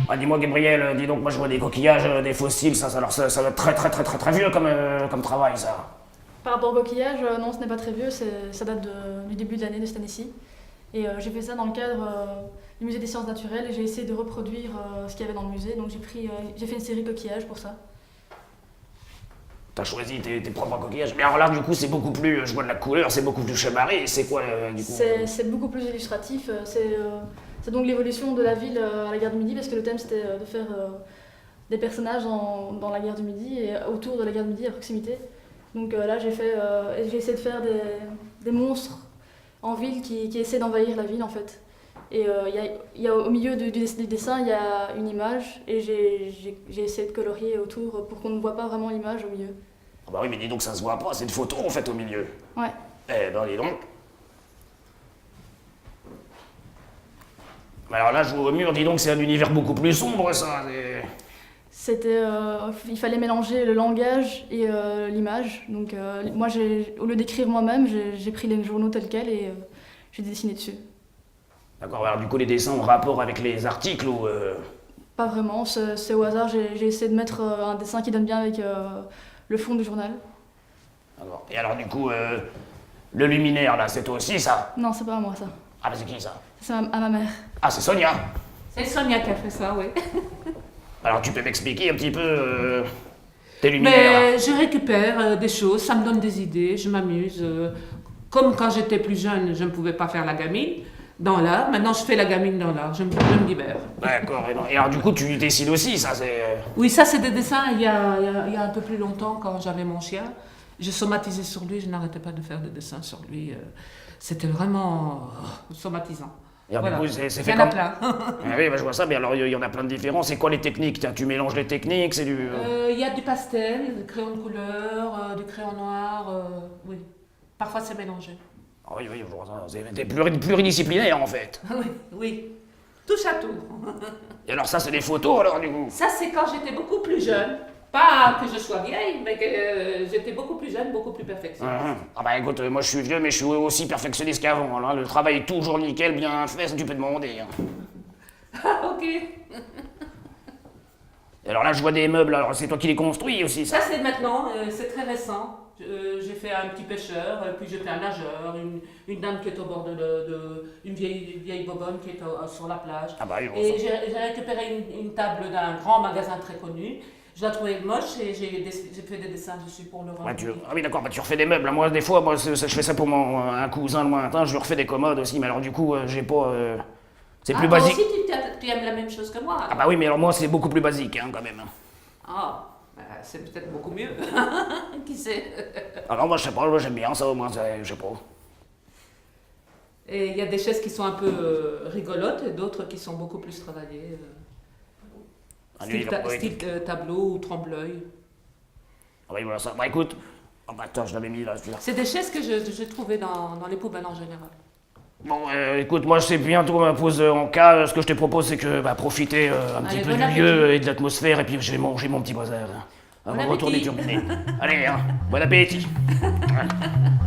Ah, dis-moi Gabriel, dis donc, moi je vois des coquillages, des fossiles, ça doit être très vieux comme travail ça. Par rapport au coquillage, non, ce n'est pas très vieux, ça date du début de l'année de cette année-ci. Et j'ai fait ça dans le cadre du musée des sciences naturelles et j'ai essayé de reproduire ce qu'il y avait dans le musée. Donc j'ai fait une série coquillages pour ça. T'as choisi tes propres coquillages. Mais alors là, du coup, c'est beaucoup plus, je vois de la couleur, c'est beaucoup plus chamarré. C'est quoi, du coup C'est beaucoup plus illustratif. C'est donc l'évolution de la ville à la guerre du Midi, parce que le thème c'était de faire des personnages dans la guerre du Midi et autour de la guerre du Midi à proximité. Donc là, j'ai essayé de faire des monstres en ville qui essaient d'envahir la ville en fait. Et il y a au milieu du dessin, il y a une image et j'ai essayé de colorier autour pour qu'on ne voit pas vraiment l'image au milieu. Ah bah oui, mais dis donc, ça se voit pas, c'est une photo en fait au milieu. Ouais. Eh ben, dis donc. Mais alors là, je vois au mur, dis donc, c'est un univers beaucoup plus sombre ça. Il fallait mélanger le langage et l'image. Donc moi, au lieu d'écrire moi-même, j'ai pris les journaux tels quels et j'ai dessiné dessus. D'accord, alors du coup, les dessins ont rapport avec les articles ou. Pas vraiment, c'est au hasard. J'ai essayé de mettre un dessin qui donne bien avec le fond du journal. D'accord. Et alors du coup, le luminaire là, c'est toi aussi ça? Non, c'est pas à moi ça. Ah bah c'est qui ça? C'est à ma mère. Ah, c'est Sonia. C'est Sonia qui a fait ça, oui. Alors tu peux m'expliquer un petit peu tes luminaires là? Mais je récupère des choses, ça me donne des idées, je m'amuse. Comme quand j'étais plus jeune, je ne pouvais pas faire la gamine dans l'art. Maintenant, je fais la gamine dans l'art, je me libère. D'accord, et alors du coup, tu dessines aussi, ça c'est. Oui, ça, c'est des dessins il y a un peu plus longtemps, quand j'avais mon chien. Je somatisais sur lui, je n'arrêtais pas de faire des dessins sur lui. C'était vraiment somatisant. Et alors, Voilà. du coup, c'est Il fait y en a comme. plein. Ah oui, bah, je vois ça, mais alors il y en a plein de différents. C'est quoi les techniques? Tu mélanges les techniques, c'est du. Il y a du pastel, du crayon de couleur, du crayon noir, oui. Parfois, c'est mélangé. Ah oui, je vois ça. C'est pluridisciplinaire en fait. Oui, oui. Touche à tout. Et alors ça, c'est des photos alors du coup? Ça, c'est quand j'étais beaucoup plus jeune. Pas que je sois vieille, mais que j'étais beaucoup plus jeune, beaucoup plus perfectionniste. Ah bah écoute, moi je suis vieux, mais je suis aussi perfectionniste qu'avant. Hein. Le travail est toujours nickel, bien fait, ça tu peux demander. Hein. Ah, ok. Et alors là, je vois des meubles, alors c'est toi qui les construis aussi, ça? Ça, c'est maintenant, c'est très récent. J'ai fait un petit pêcheur, puis j'ai fait un nageur, une dame qui est au bord une vieille bobonne qui est sur la plage. Ah bah oui, bon, Et ça. j'ai récupéré une table d'un grand magasin très connu. Je la trouvais moche et j'ai fait des dessins dessus pour le rendre. Ah oui, d'accord, bah tu refais des meubles. Moi, des fois, je fais ça pour un cousin lointain, je lui refais des commodes aussi, mais alors du coup, j'ai pas. C'est plus toi basique. aussi, tu aimes la même chose que moi. Ah bah oui, mais alors moi, c'est beaucoup plus basique, hein, quand même. Ah, bah, c'est peut-être beaucoup mieux. Qui sait? Alors moi, je sais pas, moi, j'aime bien ça, au moins, je sais pas. Et il y a des chaises qui sont un peu rigolotes et d'autres qui sont beaucoup plus travaillées. Style tableau ou trempe-l'œil. Ah oui, voilà ça. Bah écoute, oh, bah, attends, je l'avais mis là, celui-là. C'est des chaises que j'ai trouvées dans les poubelles en général. Bon, écoute, moi, c'est bientôt ma pause en cas. Ce que je te propose, c'est que profiter un petit peu bon du appétit. lieu et de l'atmosphère, et puis je vais manger mon petit bazar. Hein, avant de retourner appétit. turbiner. Allez, hein, bon appétit. Ouais.